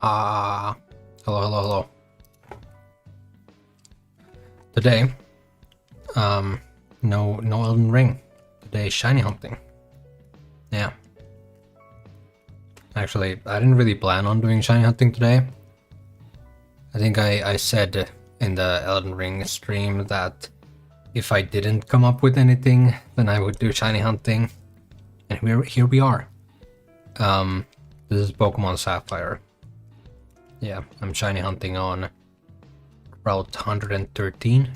Ah, hello. Today, um, no Elden Ring. Today, shiny hunting. Yeah. Actually, I didn't really plan on doing shiny hunting today. I think I said in the Elden Ring stream that if I didn't come up with anything, then I would do shiny hunting. And here we are. This is Pokemon Sapphire. Yeah, I'm shiny hunting on Route 113.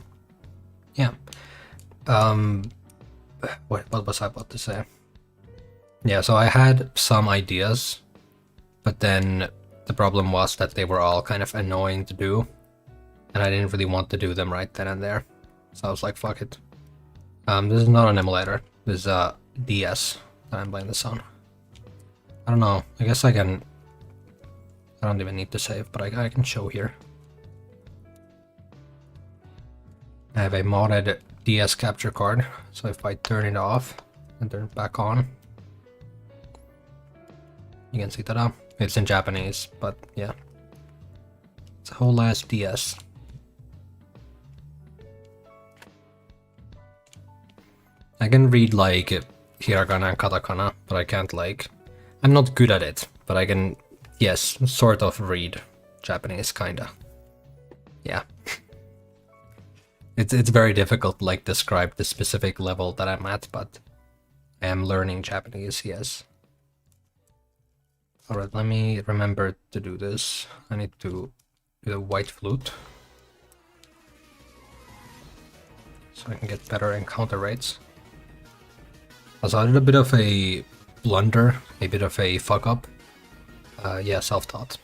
Yeah. What was I about to say? Yeah, so I had some ideas, but then the problem was that they were all kind of annoying to do, and I didn't really want to do them right then and there. So I was like, fuck it. This is not an emulator. This is a DS that I'm playing this on. I don't know. I guess I can... I don't even need to save, but I can show here. I have a modded DS capture card, so if I turn it off and turn it back on, you can see that it's in Japanese, but yeah. It's a whole ass DS. I can read like hiragana and katakana, but I can't like... I'm not good at it, but I can, yes, sort of read Japanese, kinda. Yeah. It's very difficult to like describe the specific level that I'm at, but I am learning Japanese, yes. Alright, let me remember to do this. I need to do the white flute, so I can get better encounter rates. Also, I did a bit of a blunder, a bit of a fuck up. Yeah, self-taught.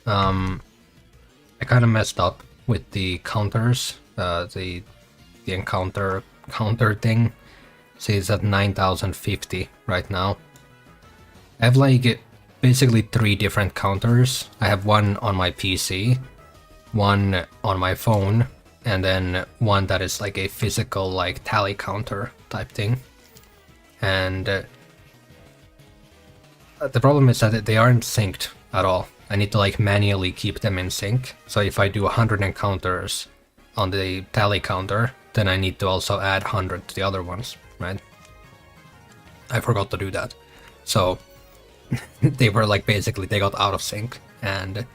I kind of messed up with the counters. The encounter counter thing. See, it's at 9050 right now. I have like basically 3 different counters. I have one on my PC, one on my phone, and then one that is like a physical like tally counter type thing. And the problem is that they aren't synced at all. I need to like manually keep them in sync. So if I do 100 encounters on the tally counter, then I need to also add 100 to the other ones, right? I forgot to do that. So they were like basically they got out of sync, and I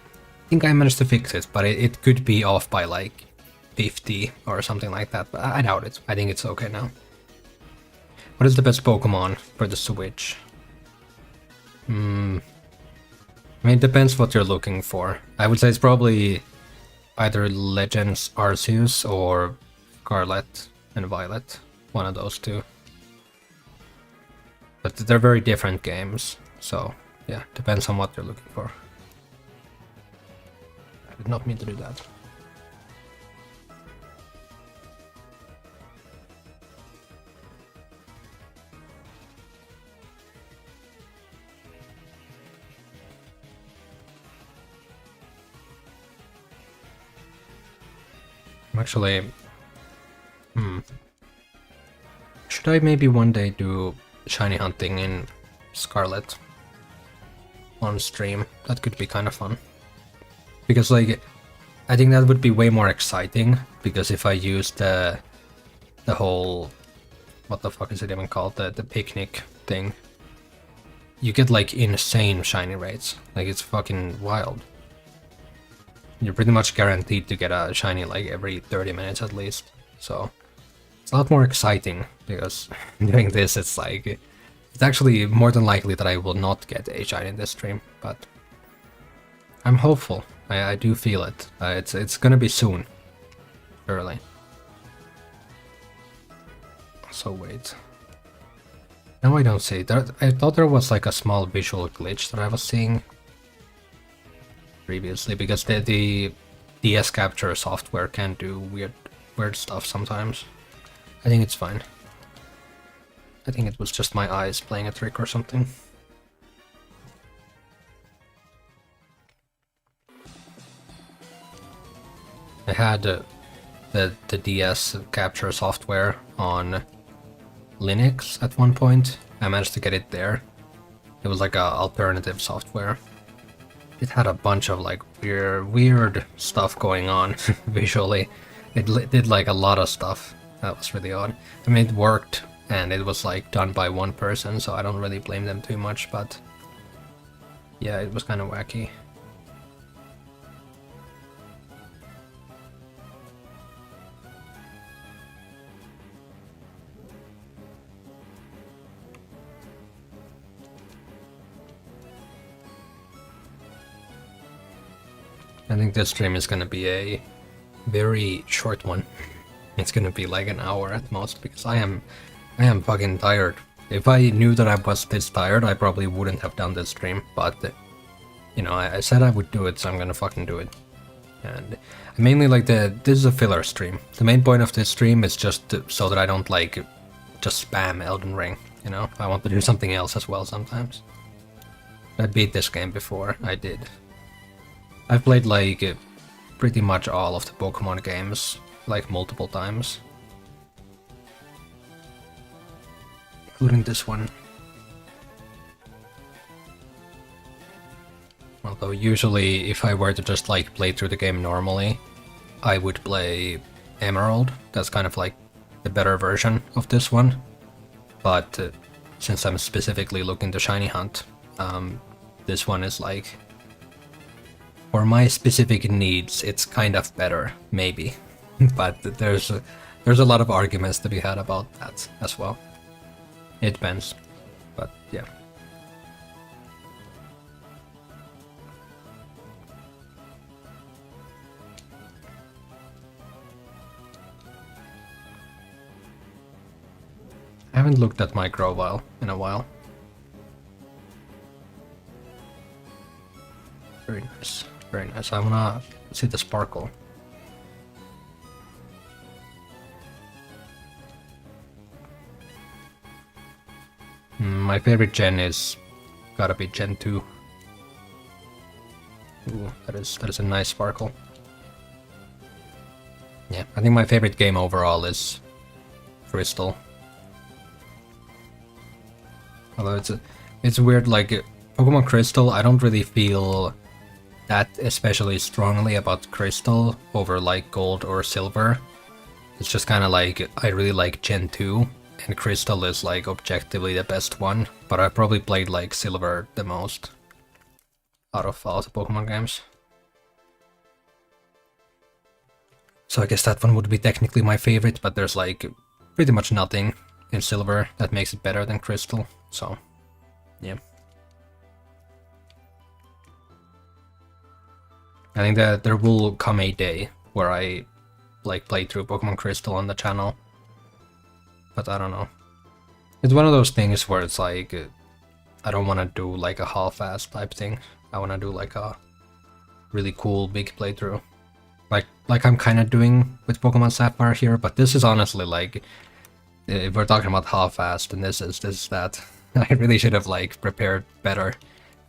think I managed to fix it, but it could be off by like 50 or something like that, but I doubt it. I think it's okay now. What is the best Pokemon for the Switch? I mean, it depends what you're looking for. I would say it's probably either Legends Arceus or Scarlet and Violet. One of those two. But they're very different games, so yeah, depends on what you're looking for. I did not mean to do that. Actually, should I maybe one day do shiny hunting in Scarlet on stream? That could be kind of fun. Because like, I think that would be way more exciting, because if I use the whole, what the fuck is it even called, the picnic thing, you get like insane shiny rates. Like, it's fucking wild. You're pretty much guaranteed to get a shiny like every 30 minutes at least. So it's a lot more exciting, because doing this, it's like, it's actually more than likely that I will not get a shiny in this stream, but I'm hopeful. I do feel it. It's gonna be soon. Surely. So wait. No, I don't see. I thought there was like a small visual glitch that I was seeing previously, because the DS capture software can do weird stuff sometimes. I think it's fine. I think it was just my eyes playing a trick or something. I had the DS capture software on Linux at one point. I managed to get it there. It was like a alternative software. it had a bunch of like weird stuff going on visually. It did like a lot of stuff. That was really odd. I mean, it worked, and it was like done by one person, so I don't really blame them too much, but yeah, it was kind of wacky. I think this stream is gonna be a very short one. It's gonna be like an hour at most, because I am fucking tired. If I knew that I was this tired, I probably wouldn't have done this stream, but you know, I said I would do it, so I'm gonna fucking do it. And mainly like this is a filler stream. The main point of this stream is just so that I don't like just spam Elden Ring, you know? I want to do something else as well sometimes. I beat this game before, I did. I've played like pretty much all of the Pokemon games, like multiple times. Including this one. Although usually if I were to just like play through the game normally, I would play Emerald. That's kind of like the better version of this one. But since I'm specifically looking to shiny hunt, this one is like, for my specific needs, it's kind of better, maybe. But there's a lot of arguments to be had about that as well. It depends, but yeah. I haven't looked at my Grovyle in a while. Very nice, very nice. I wanna see the sparkle. My favorite gen is gotta be Gen 2. Ooh, that is a nice sparkle. Yeah, I think my favorite game overall is Crystal. Although it's weird, like Pokemon Crystal, I don't really feel that especially strongly about Crystal over like Gold or Silver. It's just kind of like I really like Gen 2, and Crystal is like objectively the best one, but I probably played like Silver the most out of all the Pokemon games. So I guess that one would be technically my favorite, but there's like pretty much nothing in Silver that makes it better than Crystal, so yeah. I think that there will come a day where I like play through Pokemon Crystal on the channel, but I don't know. It's one of those things where it's like I don't want to do like a half-ass type thing. I want to do like a really cool big playthrough, like I'm kind of doing with Pokemon Sapphire here. But this is honestly like, if we're talking about half-assed, and this is that. I really should have like prepared better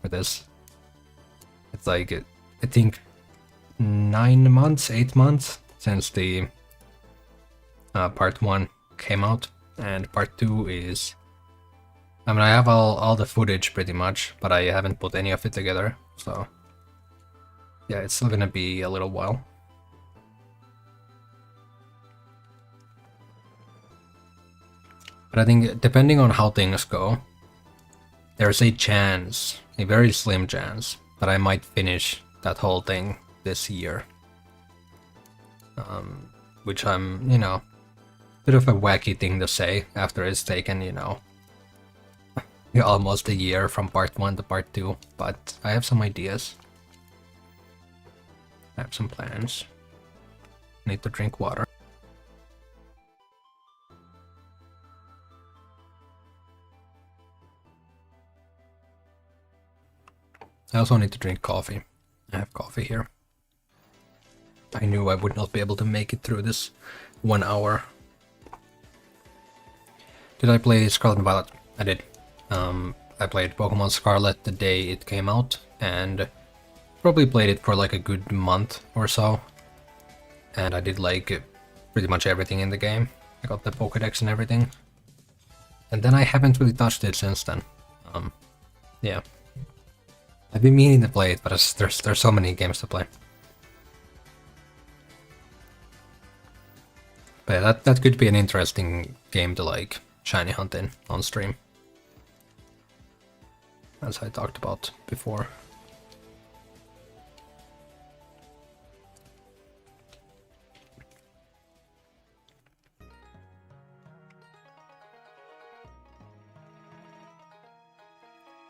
for this. It's like I think 9 months, 8 months since the part 1 came out, and part 2 is, I mean, I have all the footage pretty much, but I haven't put any of it together, so yeah, it's still gonna be a little while. But I think depending on how things go, there's a chance, a very slim chance, that I might finish that whole thing this year. Which I'm, you know, bit of a wacky thing to say after it's taken, you know, almost a year from part 1 to part 2, but I have some ideas. I have some plans. Need to drink water. I also need to drink coffee. I have coffee here. I knew I would not be able to make it through this 1 hour. Did I play Scarlet and Violet? I did. I played Pokemon Scarlet the day it came out, and probably played it for like a good month or so. And I did like pretty much everything in the game. I got the Pokédex and everything. And then I haven't really touched it since then. Yeah. I've been meaning to play it, but there's so many games to play. But yeah, that could be an interesting game to like shiny hunt in on stream, as I talked about before.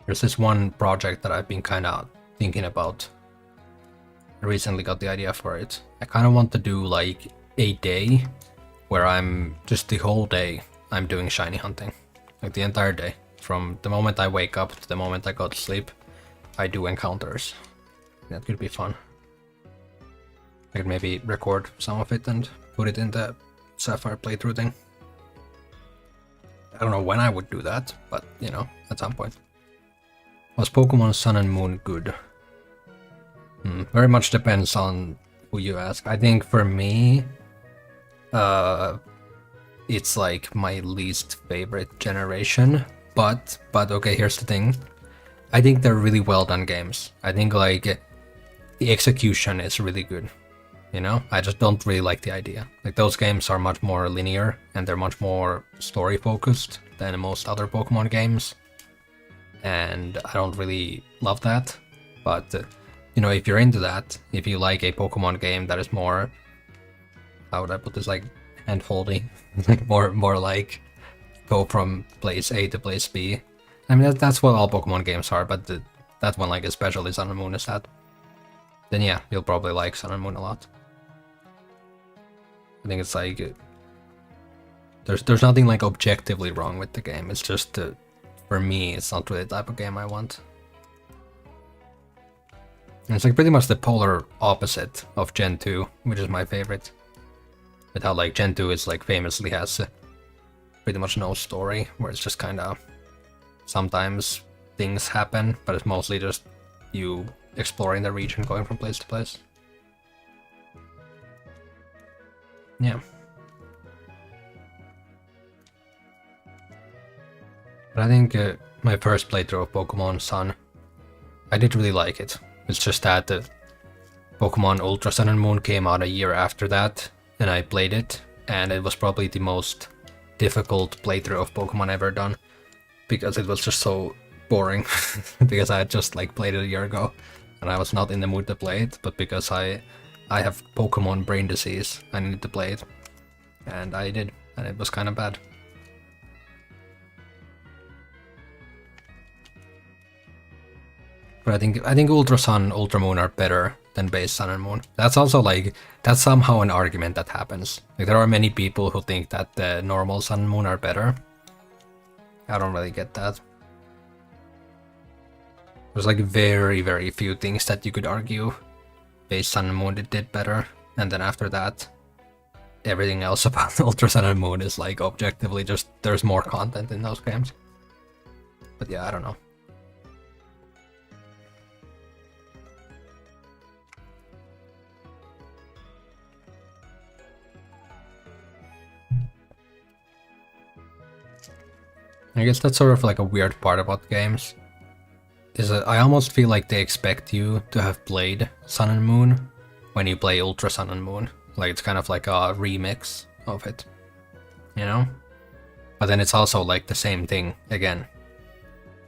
There's this one project that I've been kind of thinking about. I recently got the idea for it. I kind of want to do like a day where I'm just the whole day I'm doing shiny hunting. Like the entire day. From the moment I wake up to the moment I go to sleep, I do encounters. That could be fun. I could maybe record some of it and put it in the Sapphire playthrough thing. I don't know when I would do that, but you know, at some point. Was Pokemon Sun and Moon good? Very much depends on who you ask. I think for me, it's like my least favorite generation. But okay, here's the thing. I think they're really well done games. I think like the execution is really good. You know, I just don't really like the idea. Like those games are much more linear and they're much more story focused than most other Pokemon games. And I don't really love that. But you know, if you're into that, if you like a Pokemon game that is more, how would I put this, like hand-holding, like more like go from place A to place B. I mean that's what all Pokemon games are, but that one, like especially Sun and Moon, is that. Then yeah, you'll probably like Sun and Moon a lot. I think it's like there's nothing like objectively wrong with the game. It's just for me, it's not really the type of game I want. And it's like pretty much the polar opposite of Gen 2, which is my favorite. With how like Gen 2 is like famously has pretty much no story, where it's just kind of sometimes things happen, but it's mostly just you exploring the region, going from place to place. Yeah. But I think my first playthrough of Pokemon Sun, I did really like it. It's just that Pokemon Ultra Sun and Moon came out a year after that, and I played it, and it was probably the most difficult playthrough of Pokemon ever done, because it was just so boring, because I had just like played it a year ago, and I was not in the mood to play it, but because I have Pokemon brain disease, I needed to play it, and I did, and it was kind of bad. But I think Ultra Sun, Ultra Moon are better than base Sun and Moon. That's also like, that's somehow an argument that happens. Like there are many people who think that the normal Sun and Moon are better. I don't really get that. There's like very few things that you could argue base Sun and Moon did better, and then after that, everything else about Ultra Sun and Moon is like objectively just there's more content in those games. But yeah, I don't know. I guess that's sort of like a weird part about games, is that I almost feel like they expect you to have played Sun and Moon when you play Ultra Sun and Moon. Like it's kind of like a remix of it, you know? But then it's also like the same thing again.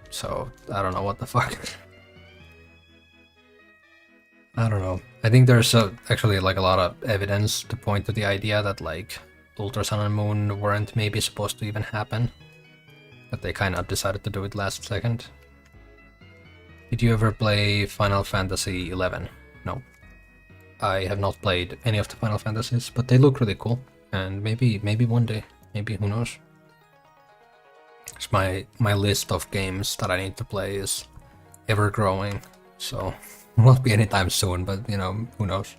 So I don't know what the fuck. I don't know. I think there's actually like a lot of evidence to point to the idea that like Ultra Sun and Moon weren't maybe supposed to even happen. But they kind of decided to do it last second. Did you ever play Final Fantasy XI? No. I have not played any of the Final Fantasies, but they look really cool. And maybe one day, maybe, who knows. It's my list of games that I need to play is ever growing, so it won't be anytime soon, but you know, who knows.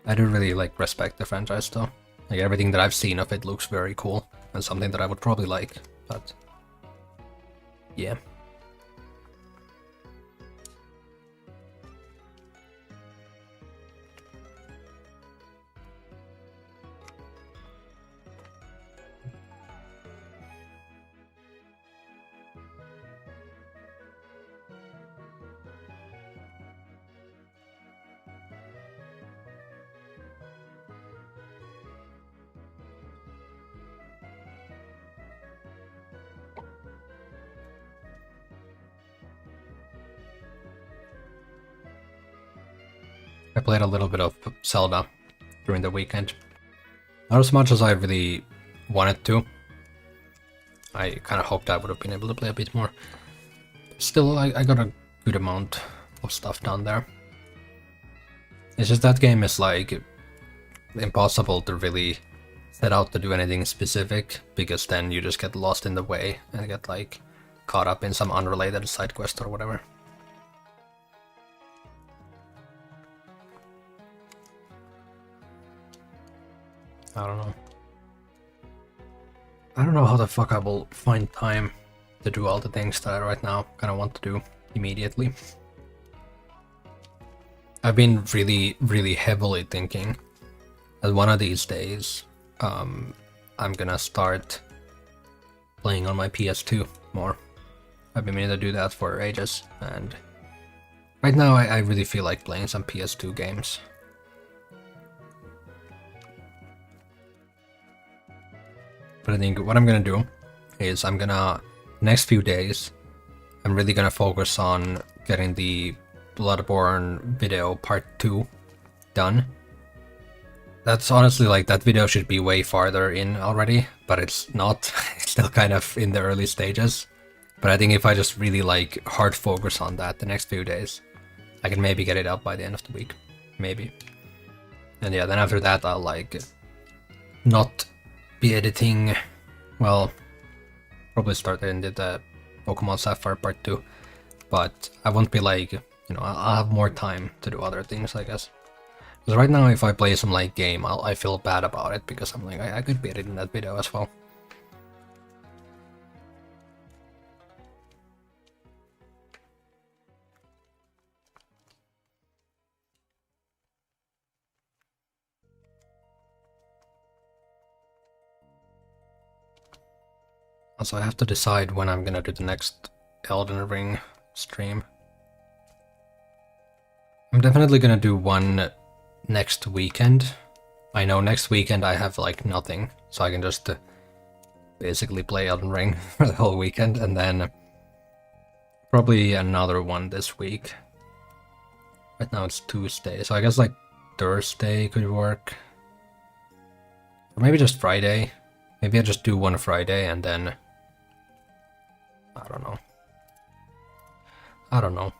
I do really like respect the franchise though. Like everything that I've seen of it looks very cool and something that I would probably like, but yeah. I played a little bit of Zelda during the weekend. Not as much as I really wanted to. I kind of hoped I would have been able to play a bit more. Still, I got a good amount of stuff done there. It's just that game is like impossible to really set out to do anything specific, because then you just get lost in the way and get like caught up in some unrelated side quest or whatever. I don't know. I don't know how the fuck I will find time to do all the things that I right now kind of want to do immediately. I've been really heavily thinking that one of these days I'm gonna start playing on my PS2 more. I've been meaning to do that for ages, and right now I really feel like playing some PS2 games. But I think what I'm gonna do is next few days, I'm really gonna focus on getting the Bloodborne video part 2 done. That's honestly like, that video should be way farther in already, but it's not. It's still kind of in the early stages. But I think if I just really like hard focus on that the next few days, I can maybe get it up by the end of the week. Maybe. And yeah, then after that I'll like not be editing, well, probably start into the Pokemon Sapphire part 2, but I won't be like, you know, I'll have more time to do other things, I guess. Because right now if I play some like game, I feel bad about it, because I'm like, I could be editing that video as well. Also, I have to decide when I'm gonna do the next Elden Ring stream. I'm definitely gonna do one next weekend. I know next weekend I have like nothing, so I can just basically play Elden Ring for the whole weekend, and then probably another one this week. Right now it's Tuesday, so I guess like Thursday could work. Or maybe just Friday. Maybe I just do one Friday and then I don't know.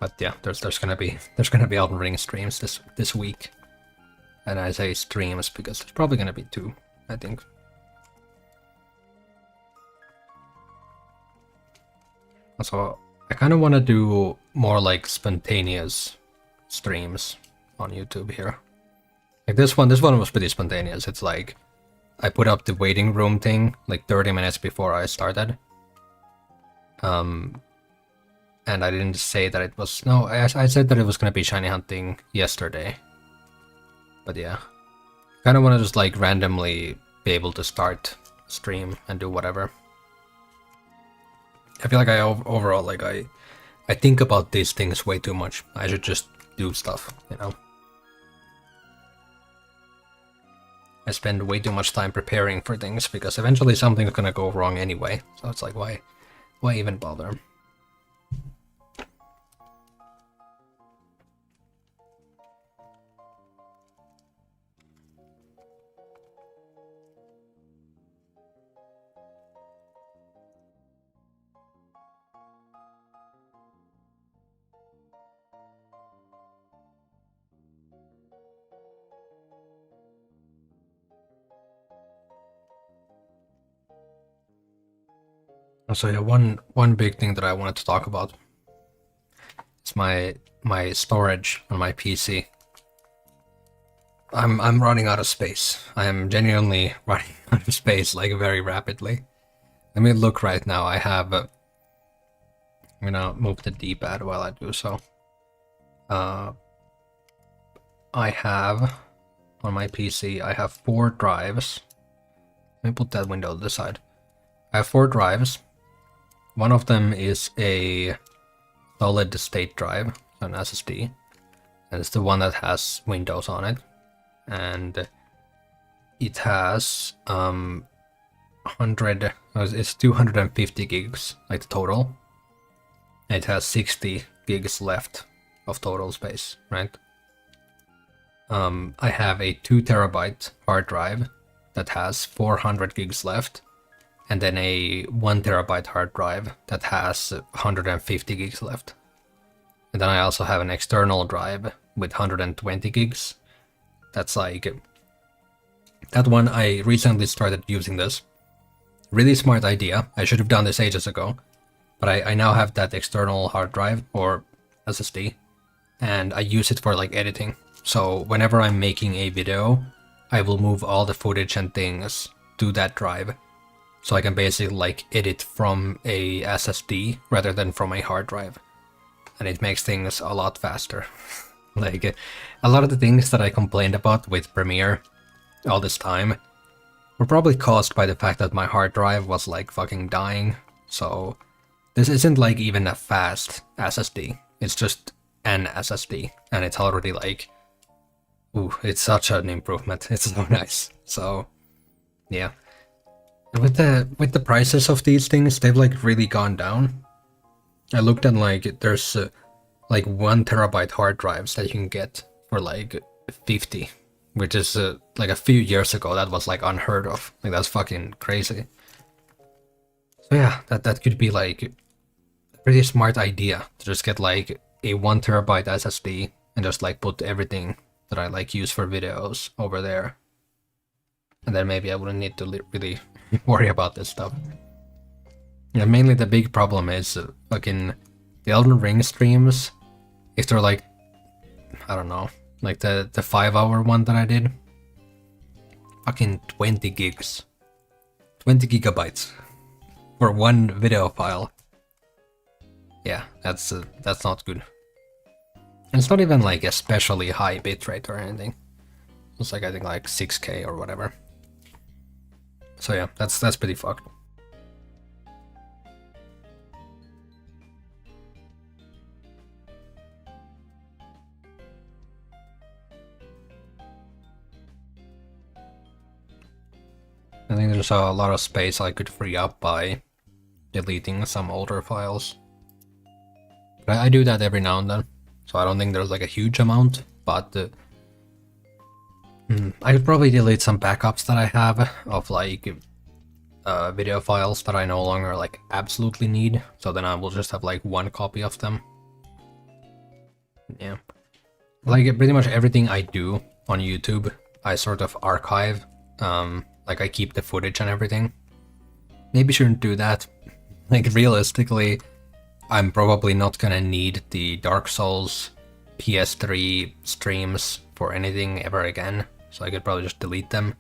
But yeah, there's gonna be Elden Ring streams this week. And I say streams because there's probably gonna be 2, I think. Also, I kind of want to do more like spontaneous streams on YouTube here. Like this one was pretty spontaneous. It's like I put up the waiting room thing like 30 minutes before I started. And I didn't say that it was... No, I said that it was gonna be shiny hunting yesterday. But yeah. Kind of want to just like randomly be able to start stream and do whatever. I feel like overall, like I think about these things way too much. I should just do stuff, you know? I spend way too much time preparing for things, because eventually something's gonna go wrong anyway. So it's like, why even bother? So yeah, one big thing that I wanted to talk about is my storage on my PC. I'm running out of space. I am genuinely running out of space, like very rapidly. Let me look right now. I have. I'm gonna move the D-pad while I do so. I have on my PC. I have 4 drives. Let me put that window to the side. I have 4 drives. One of them is a solid state drive, an SSD, and it's the one that has Windows on it, and it has 100. It's 250 gigs, like the total. And it has 60 gigs left of total space, right? I have a 2 terabyte hard drive that has 400 gigs left, and then a 1 terabyte hard drive that has 150 gigs left. And then I also have an external drive with 120 gigs. That's like... That one, I recently started using this. Really smart idea. I should have done this ages ago. But I now have that external hard drive, or SSD, and I use it for like editing. So whenever I'm making a video, I will move all the footage and things to that drive. So I can basically like edit from a SSD rather than from a hard drive. And it makes things a lot faster. Like, a lot of the things that I complained about with Premiere all this time were probably caused by the fact that my hard drive was like fucking dying. So this isn't like even a fast SSD. It's just an SSD, and it's already like, ooh, it's such an improvement. It's so nice. So yeah, with the prices of these things, they've like really gone down. I looked at like there's like 1 terabyte hard drives that you can get for like 50, which is like a few years ago that was like unheard of. Like that's fucking crazy. So yeah, that could be like a pretty smart idea to just get like a 1 terabyte SSD and just like put everything that I like use for videos over there. And then maybe I wouldn't need to really worry about this stuff. Yeah, mainly the big problem is fucking the Elden Ring streams. If they're like, I don't know, like the 5-hour one that I did, fucking 20 gigs, 20 gigabytes for one video file. Yeah, that's not good. And it's not even like especially high bitrate or anything. It's like I think like 6K or whatever. So yeah, that's pretty fucked. I think there's a lot of space I could free up by deleting some older files. But I do that every now and then, so I don't think there's like a huge amount, but I could probably delete some backups that I have of like video files that I no longer like absolutely need, so then I will just have like 1 copy of them. Yeah. Like pretty much everything I do on YouTube, I sort of archive. Like I keep the footage and everything. Maybe shouldn't do that. Like realistically, I'm probably not gonna need the Dark Souls PS3 streams for anything ever again, so I could probably just delete them.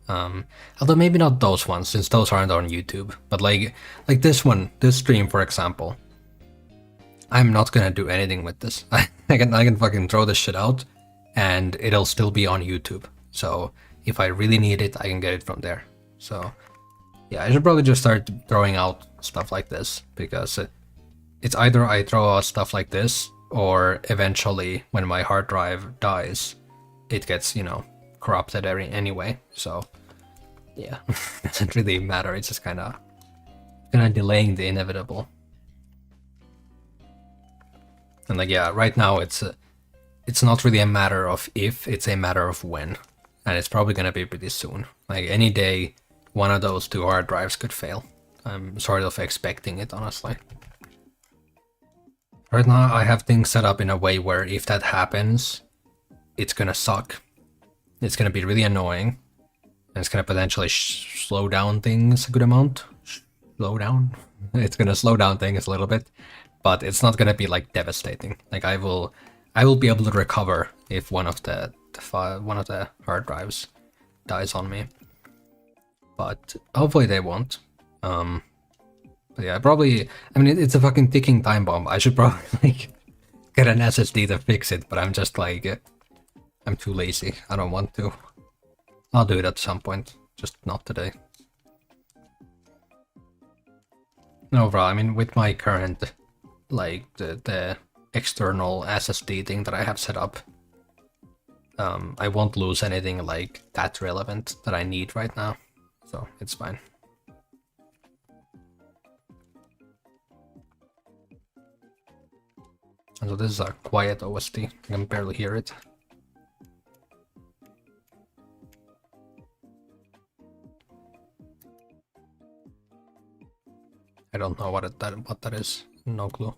Although maybe not those ones, since those aren't on YouTube. But like this one, this stream for example, I'm not gonna do anything with this. I can fucking throw this shit out, and it'll still be on YouTube. So if I really need it, I can get it from there. So yeah, I should probably just start throwing out stuff like this, because it's either I throw out stuff like this, or eventually when my hard drive dies, it gets, you know, corrupted anyway. So yeah, it doesn't really matter. It's just kind of delaying the inevitable. And like, yeah, right now it's not really a matter of if, it's a matter of when. And it's probably gonna be pretty soon. Like any day, one of those 2 hard drives could fail. I'm sort of expecting it, honestly. Right now I have things set up in a way where if that happens, it's gonna suck. It's gonna be really annoying. And it's gonna potentially slow down things a good amount. Slow down? It's gonna slow down things a little bit. But it's not gonna be like devastating. Like I will be able to recover if one of the hard drives dies on me. But hopefully they won't. But yeah, I mean, it's a fucking ticking time bomb. I should probably like get an SSD to fix it, but I'm just like, I'm too lazy. I don't want to. I'll do it at some point, just not today. Overall, I mean, with my current, like the external SSD thing that I have set up, I won't lose anything like that relevant that I need right now, so it's fine. And so this is a quiet OST. I can barely hear it. I don't know what that is. No clue.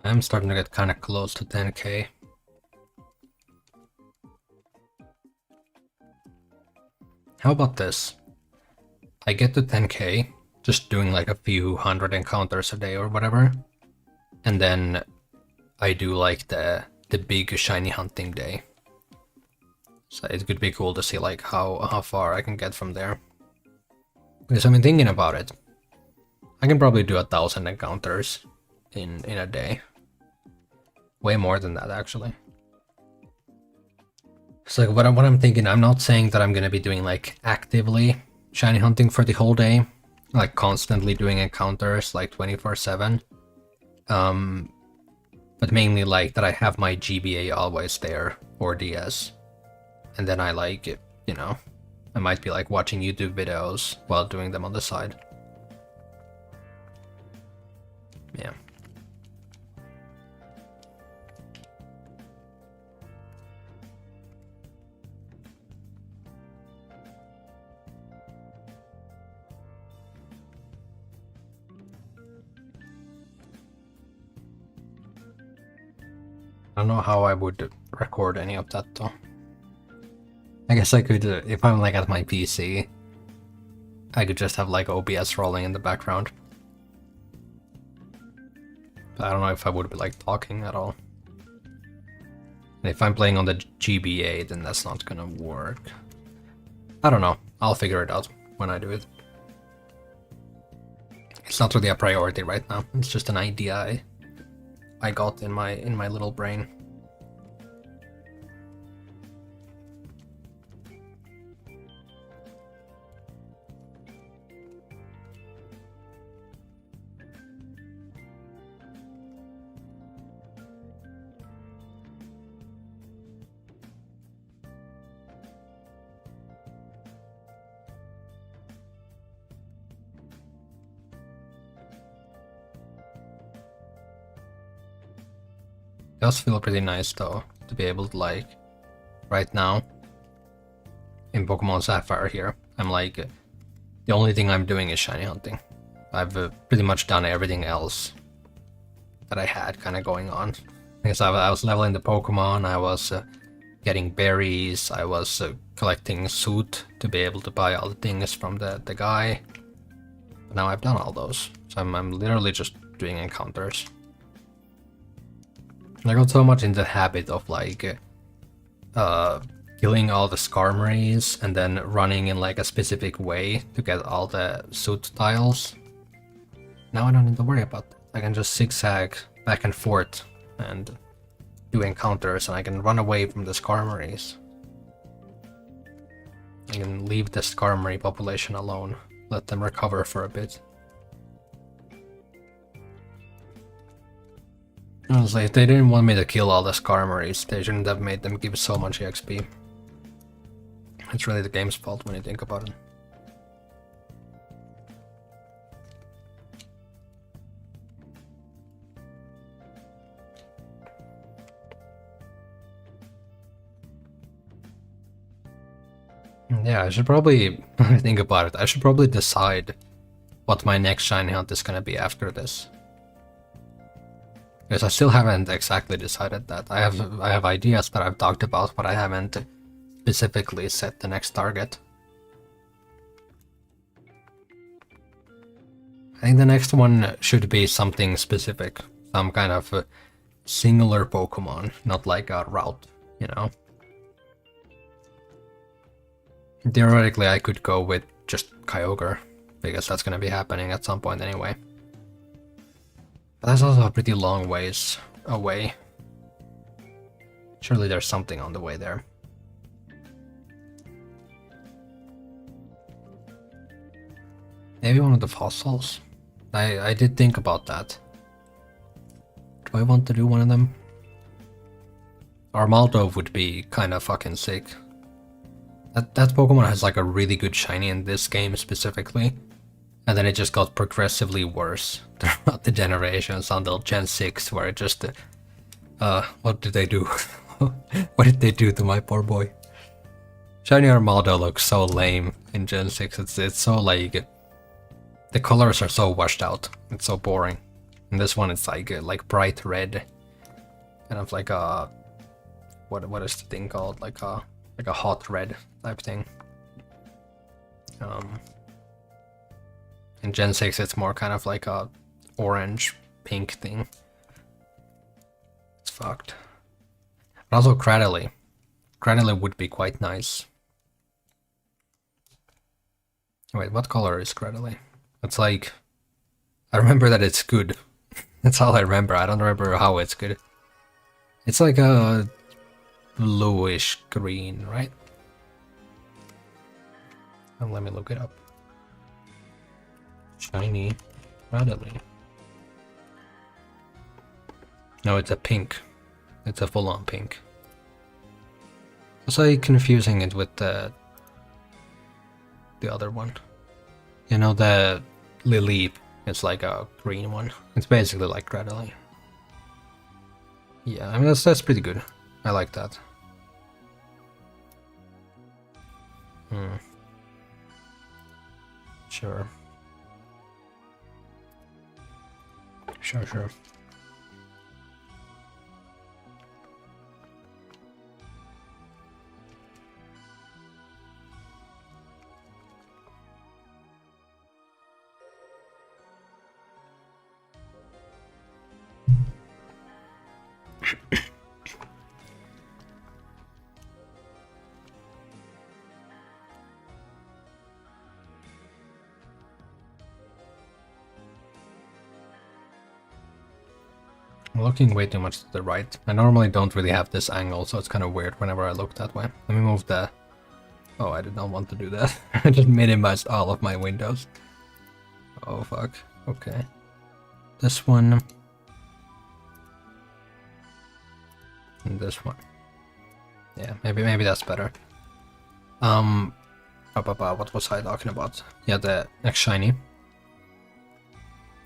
I'm starting to get kind of close to 10k. How about this? I get to 10k just doing like a few hundred encounters a day or whatever, and then I do like the big shiny hunting day. So it could be cool to see like how far I can get from there. Because I've been thinking about it. I can probably do 1,000 encounters in a day. Way more than that, actually. So what I'm thinking, I'm not saying that I'm gonna be doing like actively shiny hunting for the whole day, like constantly doing encounters like 24/7. But mainly like that I have my GBA always there, or DS, and then I like, you know, I might be like watching YouTube videos while doing them on the side. Yeah. I don't know how I would record any of that though. I guess I could, if I'm like at my PC, I could just have like OBS rolling in the background. But I don't know if I would be like talking at all. And if I'm playing on the GBA, then that's not gonna work. I don't know. I'll figure it out when I do it. It's not really a priority right now. It's just an idea I got in my little brain. It does feel pretty nice though, to be able to like, right now, in Pokemon Sapphire here, I'm like, the only thing I'm doing is shiny hunting. I've pretty much done everything else that I had kind of going on. Because I was leveling the Pokemon, I was getting berries, I was collecting suit to be able to buy all the things from the guy. But now I've done all those, so I'm literally just doing encounters. I got so much in the habit of like killing all the Skarmories and then running in like a specific way to get all the suit tiles. Now I don't need to worry about that. I can just zigzag back and forth and do encounters, and I can run away from the Skarmories. I can leave the Skarmory population alone, let them recover for a bit. Honestly, if they didn't want me to kill all the Skarmories, they shouldn't have made them give so much XP. It's really the game's fault when you think about it. Yeah, I should probably think about it. I should probably decide what my next shiny hunt is gonna be after this. Because I still haven't exactly decided that. I have ideas that I've talked about, but I haven't specifically set the next target. I think the next one should be something specific. Some kind of singular Pokemon, not like a route, you know? Theoretically, I could go with just Kyogre, because that's gonna be happening at some point anyway. But that's also a pretty long ways away. Surely there's something on the way there. Maybe one of the fossils? I did think about that. Do I want to do one of them? Armaldo would be kinda fucking sick. That Pokemon has like a really good shiny in this game specifically. And then it just got progressively worse throughout the generations until Gen 6 where it just... what did they do? What did they do to my poor boy? Shiny Armaldo looks so lame in Gen 6. It's so like... The colors are so washed out. It's so boring. And this one it's like bright red. Kind of like a... What is the thing called? Like a hot red type thing. In Gen 6 it's more kind of like a orange pink thing. It's fucked. But also Cradily. Cradily would be quite nice. Wait, what color is Cradily? It's like... I remember that it's good. That's all I remember. I don't remember how it's good. It's like a bluish green, right? And let me look it up. Shiny Cradily. No, it's a pink. It's a full-on pink. Was I confusing it with the other one? You know, the Lily is like a green one. It's basically like Cradily. Yeah, I mean that's pretty good. I like that. Sure. Sure. I'm looking way too much to the right. I normally don't really have this angle, so it's kind of weird whenever I look that way. Let me move the... Oh, I did not want to do that. I just minimized all of my windows. Oh, fuck. Okay. This one. And this one. Yeah, maybe that's better. What was I talking about? Yeah, the next shiny.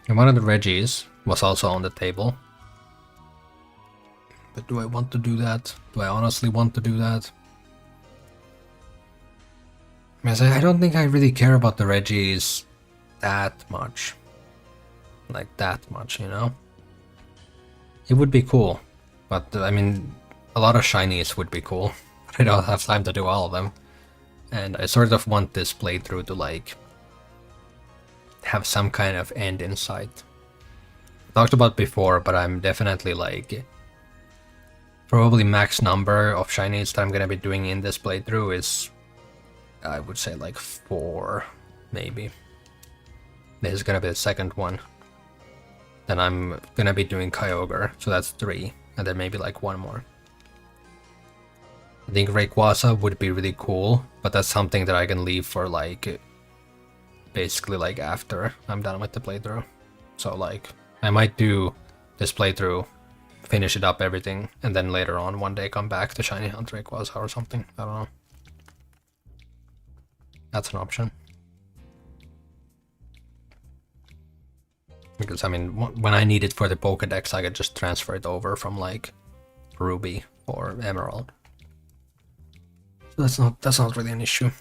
And one of the Reggies was also on the table. But do I want to do that? Do I honestly want to do that? I don't think I really care about the Reggies that much. Like that much, you know? It would be cool. But, I mean, a lot of shinies would be cool. But I don't have time to do all of them. And I sort of want this playthrough to, like, have some kind of end in sight. Talked about before, but I'm definitely, like... Probably max number of shinies that I'm gonna be doing in this playthrough is... I would say like 4, maybe. This is gonna be the second one. Then I'm gonna be doing Kyogre, so that's 3. And then maybe like 1 more. I think Rayquaza would be really cool, but that's something that I can leave for like... Basically like after I'm done with the playthrough. So like, I might do this playthrough, finish it up everything, and then later on one day come back to Shiny Hunt Rayquaza or something. I don't know. That's an option. Because I mean, when I need it for the Pokédex, I could just transfer it over from like Ruby or Emerald. So that's not really an issue.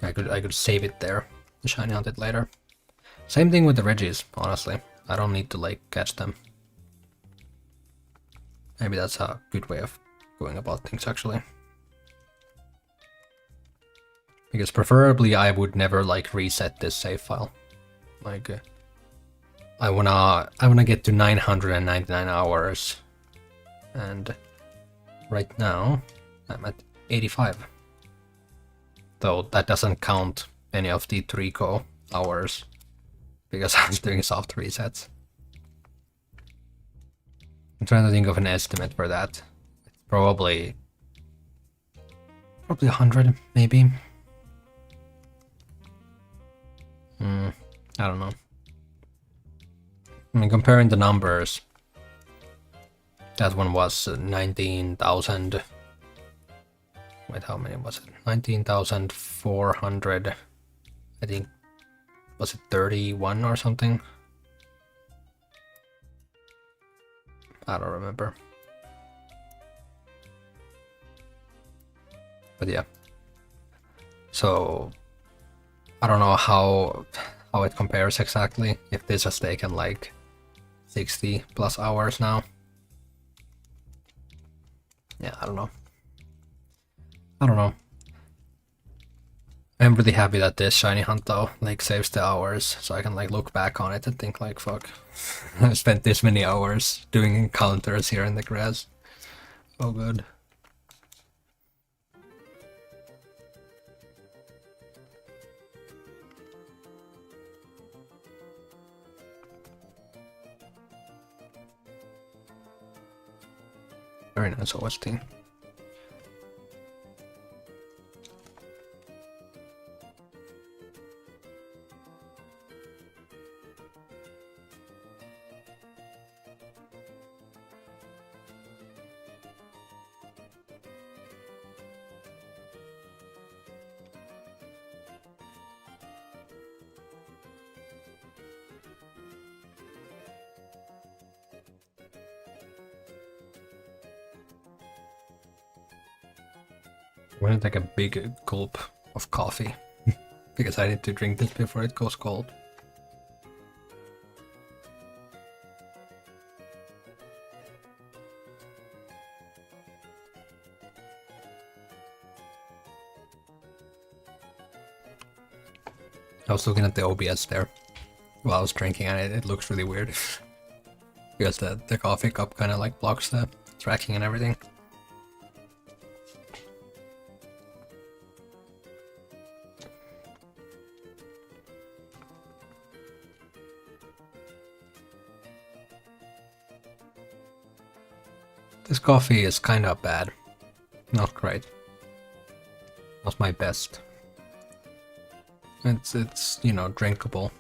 I could save it there, Shiny Hunt it later. Same thing with the Reggies, honestly. I don't need to like catch them. Maybe that's a good way of going about things actually. Because preferably I would never like reset this save file. Like I wanna get to 999 hours, and right now I'm at 85. though that doesn't count any of the Trico hours because I was doing soft resets. I'm trying to think of an estimate for that. It's probably 100, maybe. I don't know. I mean, comparing the numbers, that one was 19,000. Wait, how many was it? 19,400. I think, was it 31 or something? I don't remember. But yeah. So I don't know how it compares exactly. If this has taken like 60 plus hours now. Yeah, I don't know. I'm really happy that this shiny hunt though like saves the hours, so I can like look back on it and think like, fuck, I spent this many hours doing encounters here in the grass. Oh good. Very nice OST. I'm gonna take a big gulp of coffee because I need to drink this before it goes cold. I was looking at the OBS there while I was drinking and it looks really weird because the coffee cup kind of like blocks the tracking and everything. This coffee is kind of bad. Not great. Not my best. It's you know, drinkable.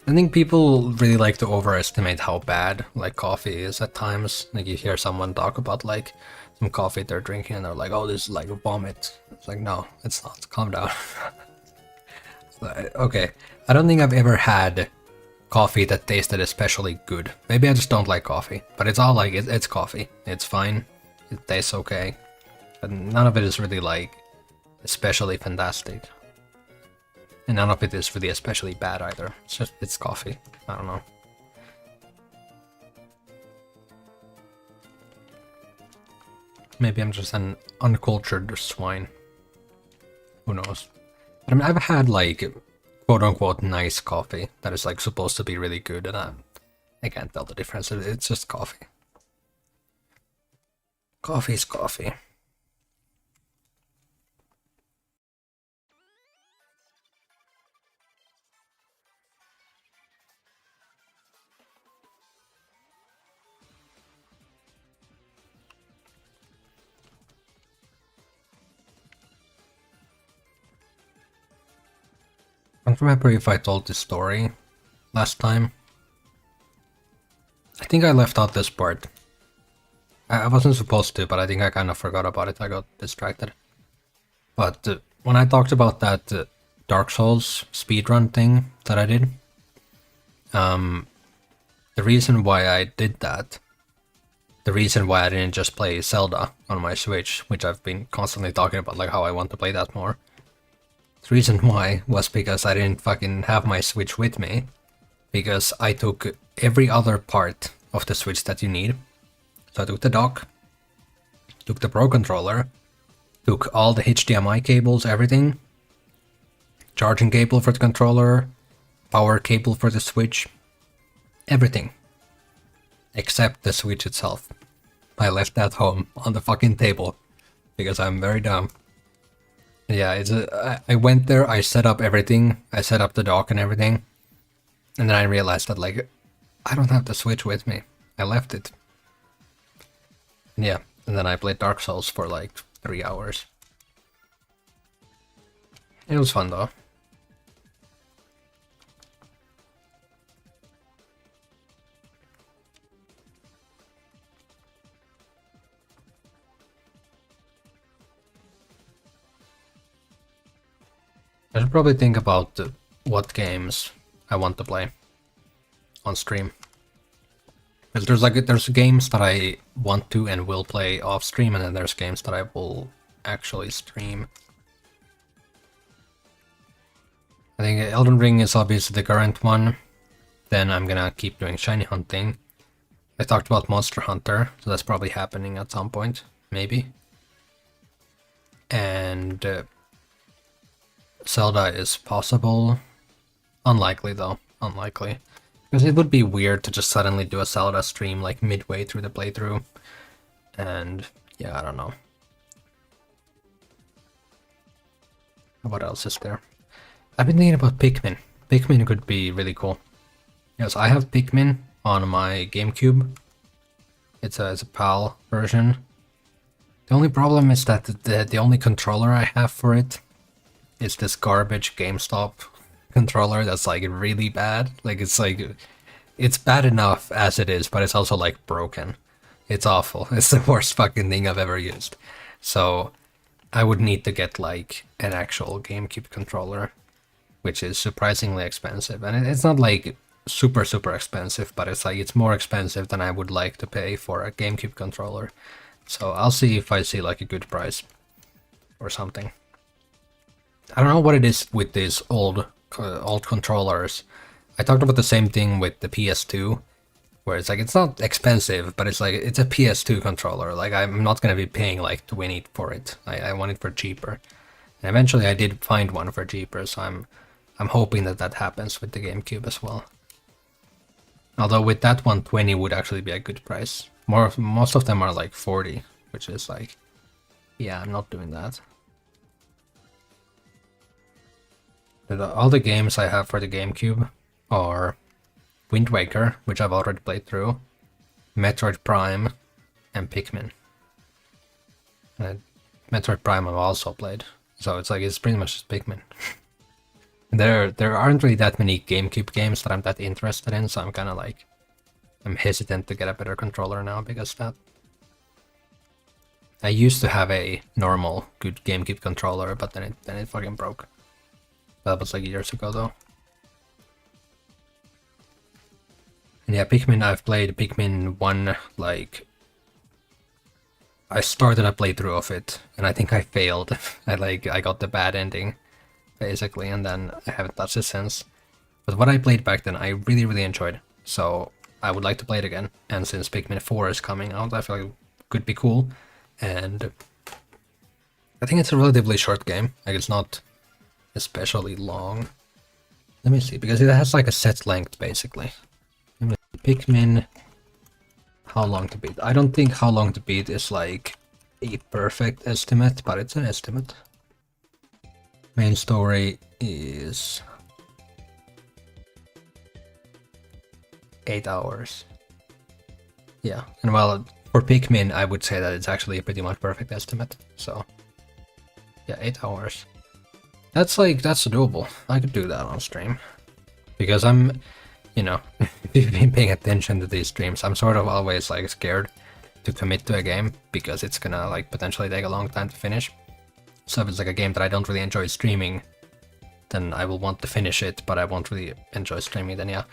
I think people really like to overestimate how bad like coffee is at times. Like you hear someone talk about like some coffee they're drinking and they're like, oh, this is like vomit. It's like, no, it's not. Calm down. Okay, I don't think I've ever had coffee that tasted especially good. Maybe I just don't like coffee, but it's all like it's coffee. It's fine. It tastes okay, but none of it is really like especially fantastic, and none of it is really especially bad either. It's coffee. I don't know. Maybe I'm just an uncultured swine. Who knows? But I mean, I've had like quote-unquote nice coffee that is like supposed to be really good, and I can't tell the difference. It's just coffee. Coffee is coffee. I don't remember if I told this story last time. I think I left out this part. I wasn't supposed to, but I think I kind of forgot about it. I got distracted. But when I talked about that Dark Souls speedrun thing that I did, the reason why I did that, the reason why I didn't just play Zelda on my Switch, which I've been constantly talking about, like how I want to play that more, the reason why was because I didn't fucking have my Switch with me, because I took every other part of the Switch that you need. So I took the dock, took the Pro Controller, took all the HDMI cables, everything, charging cable for the controller, power cable for the Switch, everything, except the Switch itself. I left that home on the fucking table, because I'm very dumb. Yeah, I went there, I set up everything, I set up the dock and everything, and then I realized that like I don't have the Switch with me. I left it. Yeah, and then I played Dark Souls for like 3 hours. It was fun though. I should probably think about what games I want to play on stream. Because there's games that I want to and will play off stream, and then there's games that I will actually stream. I think Elden Ring is obviously the current one. Then I'm gonna keep doing shiny hunting. I talked about Monster Hunter, so that's probably happening at some point, maybe. And Zelda is possible. Unlikely though, unlikely. Because it would be weird to just suddenly do a Zelda stream like midway through the playthrough. And yeah, I don't know. What else is there? I've been thinking about Pikmin. Pikmin could be really cool. Yes, I have Pikmin on my GameCube. It's a PAL version. The only problem is that the only controller I have for it is this garbage GameStop controller that's like really bad. Like it's bad enough as it is, but it's also like broken. It's awful. It's the worst fucking thing I've ever used. So I would need to get like an actual GameCube controller, which is surprisingly expensive. And it's not like super expensive, but it's like it's more expensive than I would like to pay for a GameCube controller. So I'll see if I see like a good price or something. I don't know what it is with these old controllers. I talked about the same thing with the PS2, where it's like it's not expensive, but it's like it's a PS2 controller. Like I'm not gonna be paying like 20 for it. I want it for cheaper. And eventually I did find one for cheaper, so I'm hoping that that happens with the GameCube as well. Although with that one, 20 would actually be a good price. Most of them are like 40, which is like, yeah, I'm not doing that. All the games I have for the GameCube are Wind Waker, which I've already played through, Metroid Prime, and Pikmin. And Metroid Prime I've also played, so it's like it's pretty much just Pikmin. There aren't really that many GameCube games that I'm that interested in, so I'm kind of like I'm hesitant to get a better controller now because that. I used to have a normal good GameCube controller, but then it fucking broke. That was like years ago though. And yeah, Pikmin, I've played Pikmin 1, like I started a playthrough of it and I think I failed. I got the bad ending basically, and then I haven't touched it since. But what I played back then I really enjoyed, so I would like to play it again. And since Pikmin 4 is coming out, I feel like it could be cool. And I think it's a relatively short game, like it's not especially long. Let me see, because it has like a set length basically. Pikmin, how long to beat? I don't think how long to beat is like a perfect estimate, but it's an estimate. Main story is 8 hours. Yeah, and well, for Pikmin, I would say that it's actually a pretty much perfect estimate. So, yeah, 8 hours. That's doable. I could do that on stream. Because I'm, you know, if you've been paying attention to these streams, I'm sort of always like scared to commit to a game because it's gonna like potentially take a long time to finish. So if it's like a game that I don't really enjoy streaming, then I will want to finish it, but I won't really enjoy streaming, then yeah.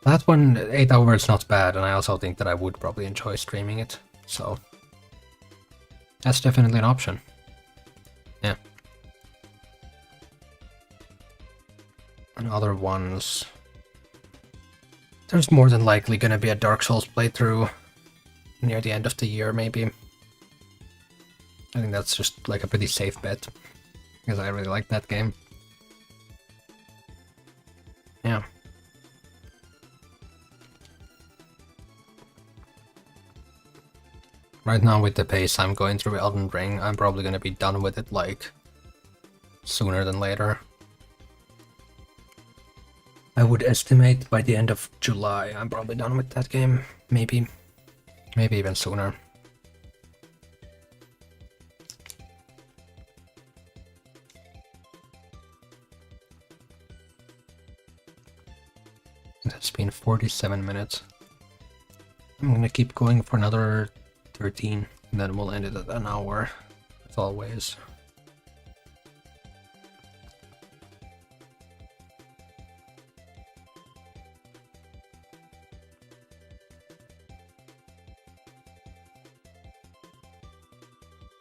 That one, 8 hours is not bad, and I also think that I would probably enjoy streaming it, so that's definitely an option. Yeah. And other ones, there's more than likely gonna be a Dark Souls playthrough near the end of the year, maybe. I think that's just like a pretty safe bet, because I really like that game. Yeah. Right now with the pace I'm going through Elden Ring, I'm probably gonna be done with it like sooner than later. I would estimate by the end of July I'm probably done with that game. Maybe even sooner. It has been 47 minutes. I'm gonna keep going for another 13, and then we'll end it at an hour, as always.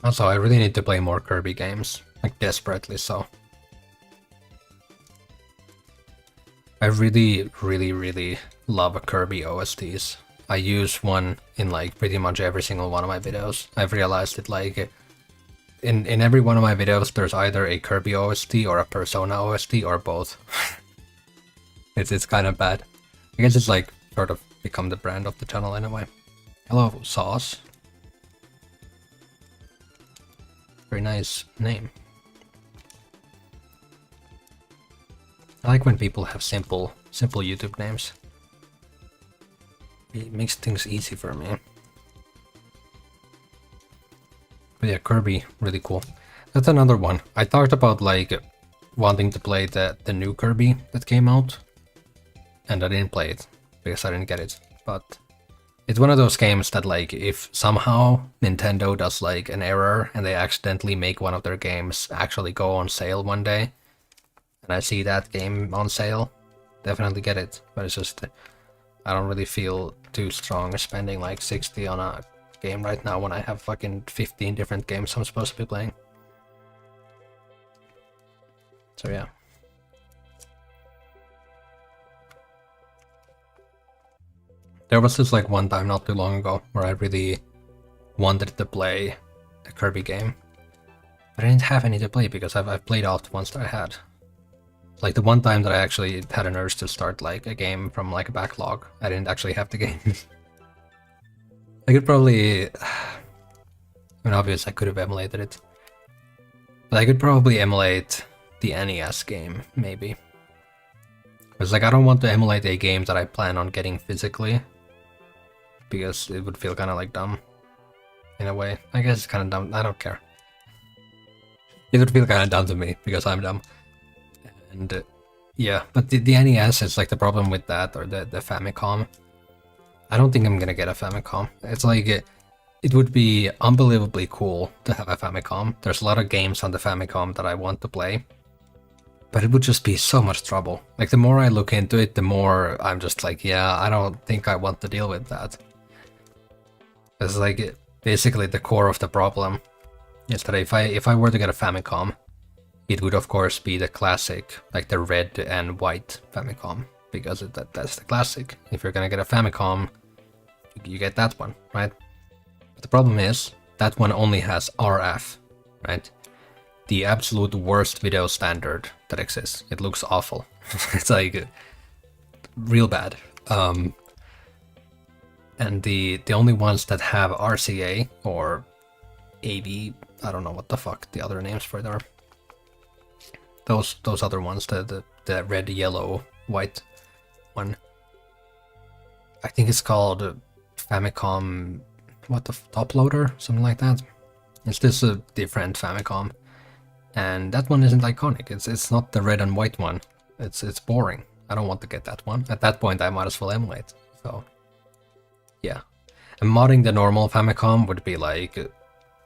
Also, I really need to play more Kirby games, like desperately so. I really love Kirby OSTs. I use one in like pretty much every single one of my videos. I've realized that like in every one of my videos there's either a Kirby OST or a Persona OST or both. It's kind of bad. I guess it's like sort of become the brand of the channel anyway. Hello, Sauce. Very nice name. I like when people have simple YouTube names. It makes things easy for me. But yeah, Kirby, really cool. That's another one. I talked about like wanting to play the new Kirby that came out, and I didn't play it because I didn't get it. But it's one of those games that like if somehow Nintendo does like an error and they accidentally make one of their games actually go on sale one day, and I see that game on sale, definitely get it. But it's just I don't really feel too strong spending like 60 on a game right now when I have fucking 15 different games I'm supposed to be playing. So yeah. There was this like one time not too long ago where I really wanted to play a Kirby game. But I didn't have any to play because I've played all the ones that I had. Like the one time that I actually had an urge to start like a game from like a backlog, I didn't actually have the game. I could probably... I mean, obviously I could have emulated it. But I could probably emulate the NES game, maybe. Because like I don't want to emulate a game that I plan on getting physically. Because it would feel kind of like dumb. In a way. I guess it's kind of dumb. I don't care. It would feel kind of dumb to me because I'm dumb. And yeah, but the NES is like the problem with that, or the Famicom. I don't think I'm gonna get a Famicom. It's like it would be unbelievably cool to have a Famicom. There's a lot of games on the Famicom that I want to play, but it would just be so much trouble. Like the more I look into it, the more I'm just like, yeah, I don't think I want to deal with that. It's like basically the core of the problem is that if I were to get a Famicom, it would of course be the classic, like the red and white Famicom, because that's the classic. If you're gonna get a Famicom, you get that one, right? But the problem is, that one only has RF, right? The absolute worst video standard that exists. It looks awful. It's like real bad. And the only ones that have RCA or AV, I don't know what the fuck the other names for it are. Those other ones, the red, yellow, white one. I think it's called Famicom, what the top loader, something like that. It's this different Famicom, and that one isn't iconic. It's not the red and white one. It's boring. I don't want to get that one. At that point, I might as well emulate. So yeah, and modding the normal Famicom would be like,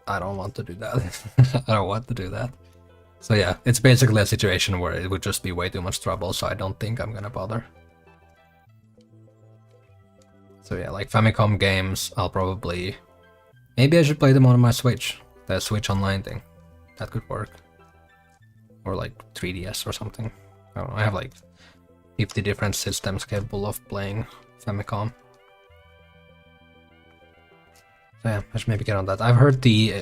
I don't want to do that. I don't want to do that. So yeah, it's basically a situation where it would just be way too much trouble, so I don't think I'm gonna bother. So yeah, like Famicom games, I'll probably... Maybe I should play them on my Switch. The Switch Online thing. That could work. Or like 3DS or something. I don't know, I have like 50 different systems capable of playing Famicom. So yeah, I should maybe get on that. I've heard the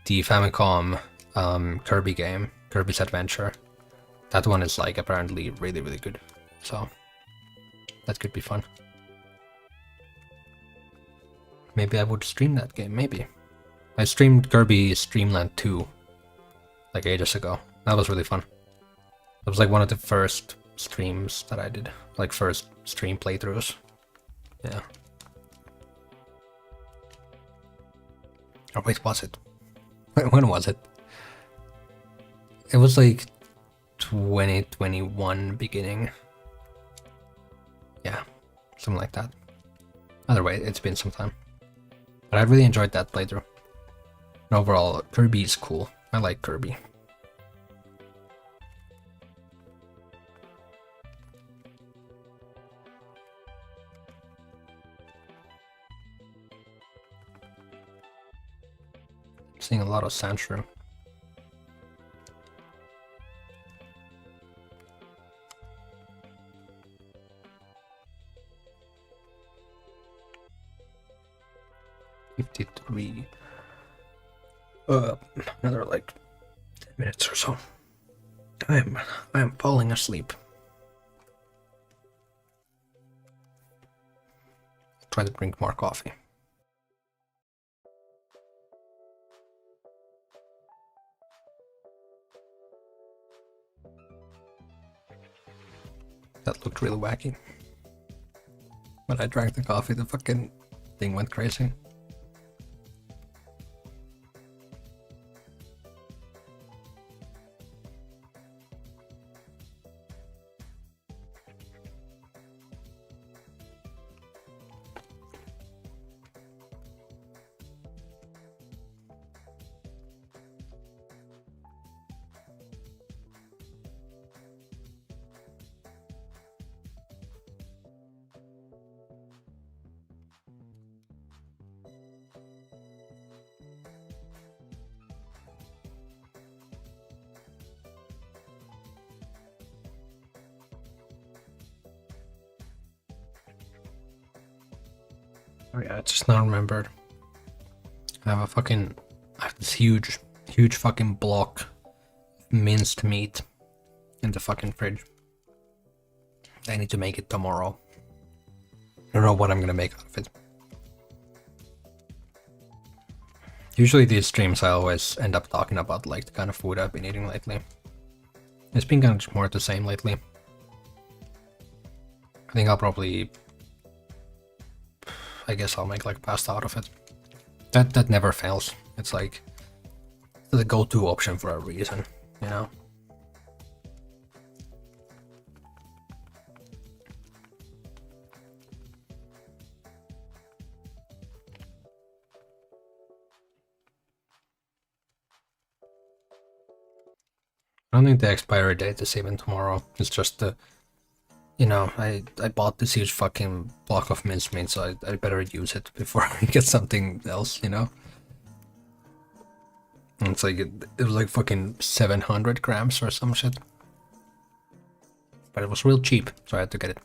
Famicom Kirby game, Kirby's Adventure. That one is like apparently really good. So that could be fun. Maybe I would stream that game, maybe. I streamed Kirby Streamland 2 like ages ago. That was really fun. That was like one of the first streams that I did, like first stream playthroughs. Yeah. Oh wait, was it? When was it? It was like 2021 beginning. Yeah, something like that. Either way, it's been some time. But I really enjoyed that playthrough. And overall, Kirby is cool. I like Kirby. Seeing a lot of Sandshrew. $53. Another like 10 minutes or so. I am falling asleep. Try to drink more coffee. That looked really wacky. When I drank the coffee, the fucking thing went crazy. Oh yeah, I just now remembered. I have this huge fucking block of minced meat in the fucking fridge. I need to make it tomorrow. I don't know what I'm gonna make out of it. Usually these streams I always end up talking about like the kind of food I've been eating lately. It's been kind of more the same lately. I think I guess I'll make like pasta out of it. That never fails. It's like the go-to option for a reason, you know? I don't think the expiry date is even tomorrow. It's just the, you know, I bought this huge fucking block of mincemeat, so I better use it before I get something else, you know? And it's like, it was like fucking 700 grams or some shit. But it was real cheap, so I had to get it.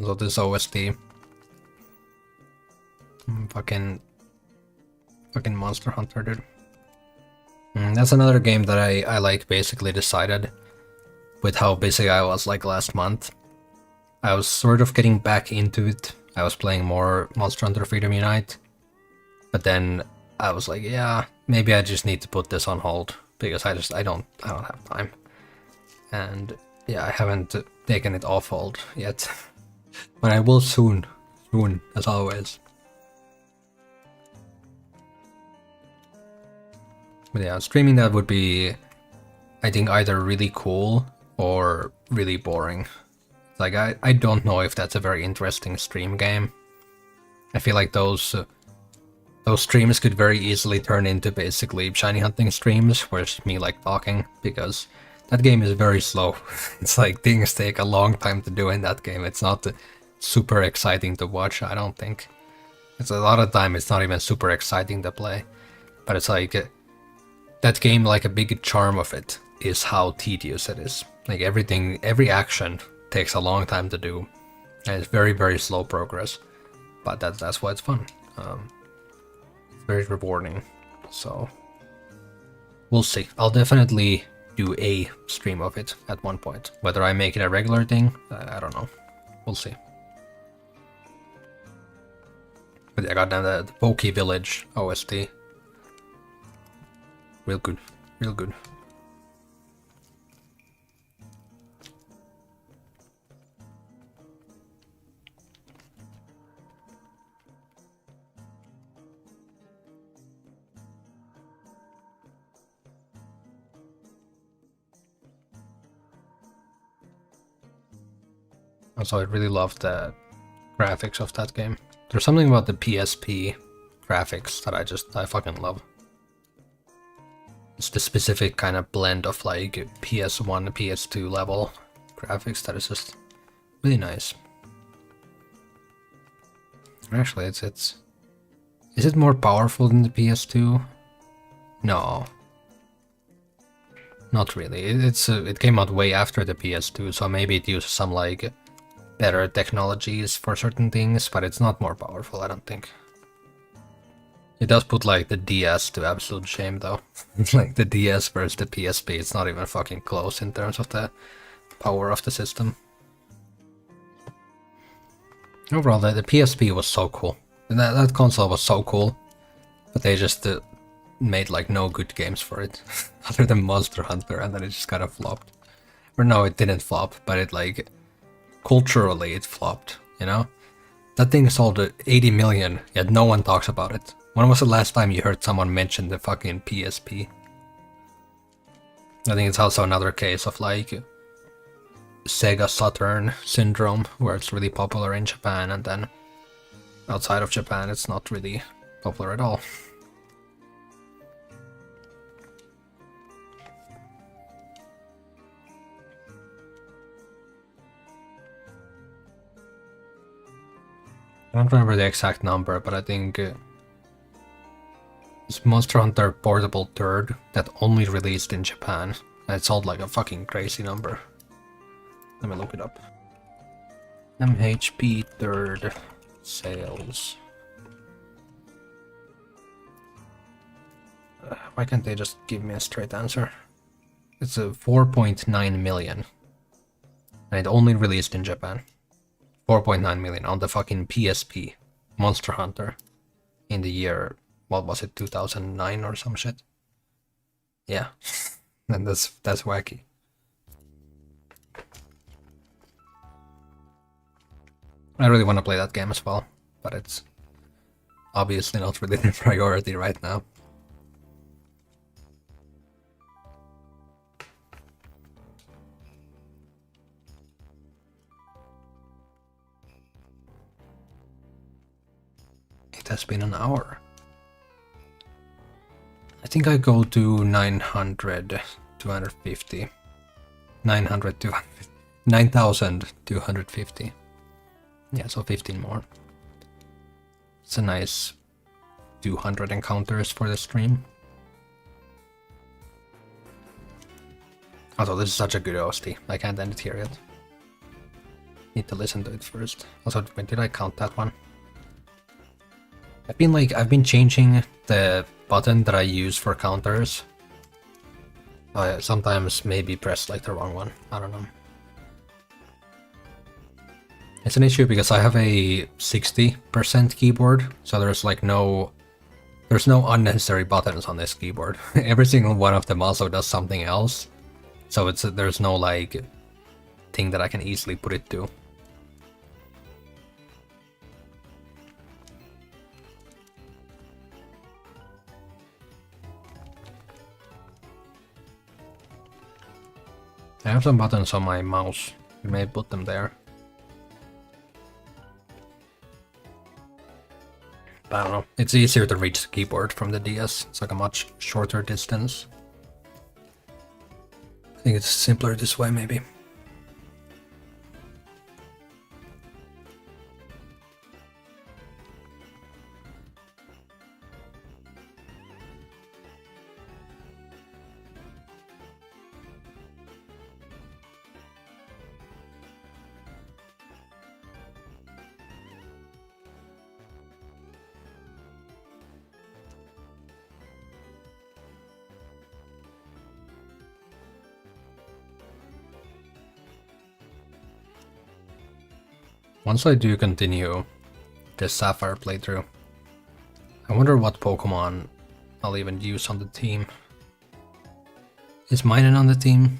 So this OST. Fucking Monster Hunter, dude. That's another game that I like basically decided with how busy I was like last month. I was sort of getting back into it. I was playing more Monster Hunter Freedom Unite. But then I was like, yeah, maybe I just need to put this on hold because I don't have time. And yeah, I haven't taken it off hold yet. But I will soon, as always. But yeah, streaming that would be, I think, either really cool or really boring. Like, I don't know if that's a very interesting stream game. I feel like those streams could very easily turn into basically shiny hunting streams, where it's me like talking, because that game is very slow. It's like things take a long time to do in that game. It's not super exciting to watch, I don't think. It's a lot of time it's not even super exciting to play. But it's like, that game, like a big charm of it is how tedious it is. Like every action takes a long time to do, and it's very, very slow progress. But that's why it's fun. It's very rewarding. So we'll see. I'll definitely do a stream of it at one point. Whether I make it a regular thing, I don't know. We'll see. But yeah, goddamn, the Poke Village OST. Real good. Real good. Also, I really love the graphics of that game. There's something about the PSP graphics that I fucking love. It's the specific kind of blend of like PS1 and PS2 level graphics that is just really nice. Actually, is it more powerful than the PS2? No. Not really. It came out way after the PS2, so maybe it uses some like better technologies for certain things, but it's not more powerful, I don't think. It does put like the DS to absolute shame though. Like the DS versus the PSP, it's not even fucking close in terms of the power of the system. Overall, the PSP was so cool. That console was so cool, but they just made like no good games for it, other than Monster Hunter, and then it just kind of flopped. Or no, it didn't flop, but it like culturally it flopped, you know? That thing sold 80 million, yet no one talks about it. When was the last time you heard someone mention the fucking PSP? I think it's also another case of like Sega Saturn syndrome, where it's really popular in Japan and then outside of Japan it's not really popular at all. I don't remember the exact number, but I think it's Monster Hunter Portable 3rd that only released in Japan, and it sold like a fucking crazy number. Let me look it up. MHP 3rd sales. Why can't they just give me a straight answer? It's a 4.9 million, and it only released in Japan. 4.9 million on the fucking PSP, Monster Hunter, in the year, what was it, 2009 or some shit? Yeah, and that's wacky. I really want to play that game as well, but it's obviously not really the priority right now. It has been an hour. I think I go to 900, 250. 9,250. Yeah, so 15 more. It's a nice 200 encounters for the stream. Also, this is such a good OST. I can't end it here yet. Need to listen to it first. Also, when did I count that one? I've been changing the button that I use for counters. I sometimes maybe press like the wrong one. I don't know. It's an issue because I have a 60% keyboard, so there's no unnecessary buttons on this keyboard. Every single one of them also does something else, so there's no like thing that I can easily put it to. I have some buttons on my mouse. You may put them there. But I don't know. It's easier to reach the keyboard from the DS. It's like a much shorter distance. I think it's simpler this way, maybe. once I do continue this Sapphire playthrough, I wonder what Pokemon I'll even use on the team. Is Minun on the team?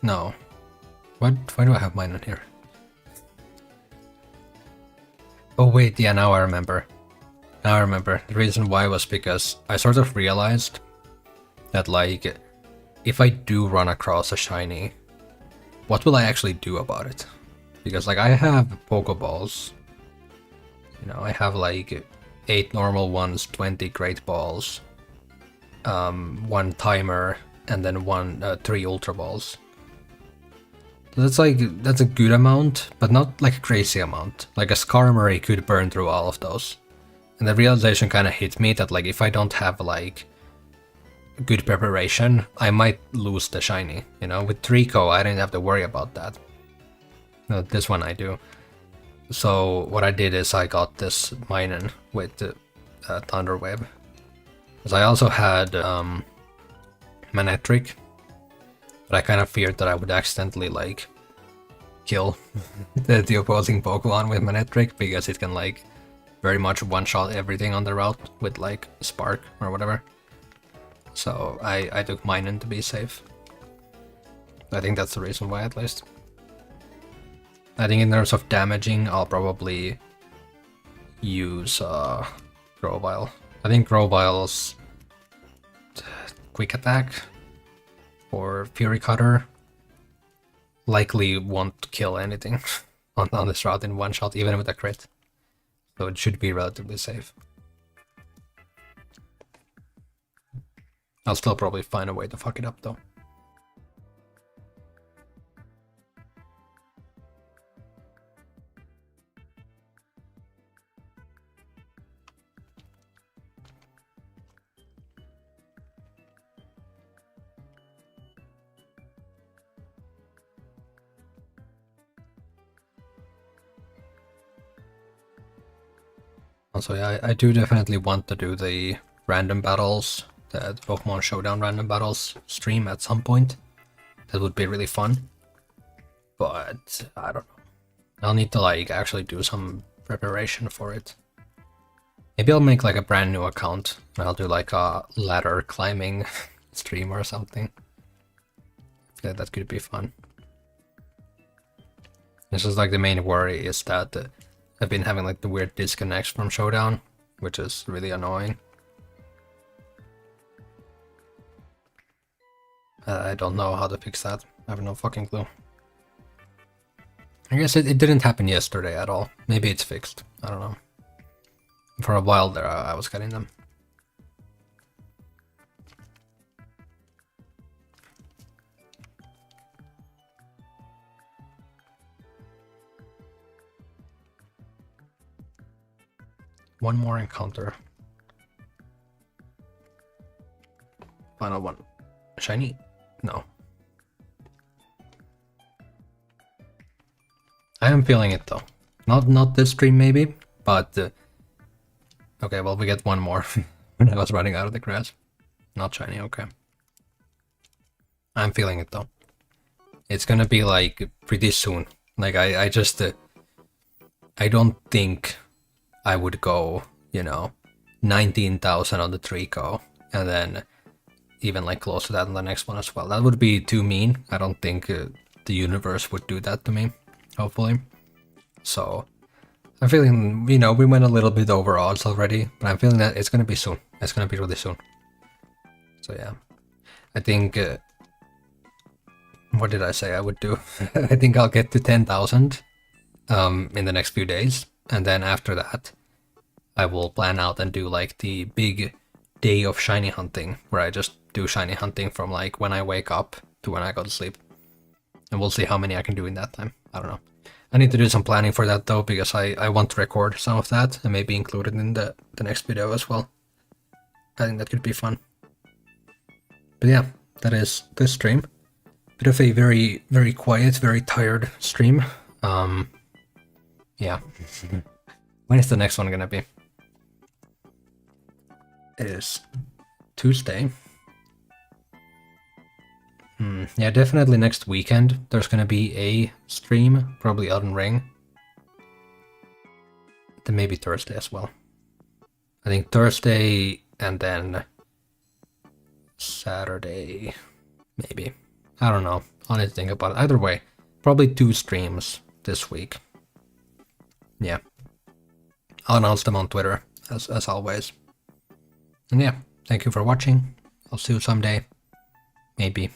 No. Why do I have Minun here? Oh wait, yeah, now I remember. Now I remember. The reason why was because I sort of realized that, like, if I do run across a shiny, what will I actually do about it? Because, like, I have Pokeballs. You know, I have, like, 8 normal ones, 20 Great Balls, 1 Timer, and then 3 Ultra Balls. So that's a good amount, but not like a crazy amount. Like a Skarmory could burn through all of those. And the realization kind of hit me that, like, if I don't have, like, good preparation, I might lose the shiny. You know, with Trico, I didn't have to worry about that. No, this one I do. So what I did is I got this Minun with Thunder Wave. Because I also had Manectric, but I kind of feared that I would accidentally, like, kill the opposing Pokemon with Manectric, because it can, like, very much one-shot everything on the route with, like, Spark or whatever. So I took Minun to be safe. I think that's the reason why, at least. I think in terms of damaging, I'll probably use Grovyle. I think Grovyle's quick attack or Fury Cutter likely won't kill anything on this route in one shot, even with a crit. So it should be relatively safe. I'll still probably find a way to fuck it up though. Also, yeah, I do definitely want to do the random battles, the Pokemon Showdown random battles stream at some point. That would be really fun. But I don't know. I'll need to, like, actually do some preparation for it. Maybe I'll make, like, a brand new account and I'll do, like, a ladder climbing stream or something. Yeah, that could be fun. This is, like, the main worry is that I've been having, like, the weird disconnects from Showdown, which is really annoying. I don't know how to fix that. I have no fucking clue. I guess it didn't happen yesterday at all. Maybe it's fixed. I don't know. For a while there, I was getting them. One more encounter. Final one. Shiny? No. I am feeling it though. Not this stream maybe, but okay, well, we get one more when I was running out of the grass. Not shiny, okay. I'm feeling it though. It's gonna be, like, pretty soon. Like, I just I don't think I would go, you know, 19,000 on the Trico, and then even, like, close to that on the next one as well. That would be too mean. I don't think the universe would do that to me, hopefully. So I'm feeling, you know, we went a little bit over odds already, but I'm feeling that it's gonna be soon. It's gonna be really soon. So yeah, I think, what did I say I would do? I think I'll get to 10,000 in the next few days, and then after that I will plan out and do, like, the big day of shiny hunting, where I just do shiny hunting from, like, when I wake up to when I go to sleep. And we'll see how many I can do in that time. I don't know. I need to do some planning for that though, because I want to record some of that and maybe include it in the next video as well. I think that could be fun. But yeah, that is this stream. Bit of a very, very quiet, very tired stream. Yeah. When is the next one gonna be? It is Tuesday. Yeah, definitely next weekend there's gonna be a stream, probably Elden Ring. Then maybe Thursday as well. I think Thursday and then Saturday, maybe. I don't know. I'll need to think about it. Either way, probably 2 streams this week. Yeah. I'll announce them on Twitter, as always. And yeah, thank you for watching. I'll see you someday. Maybe.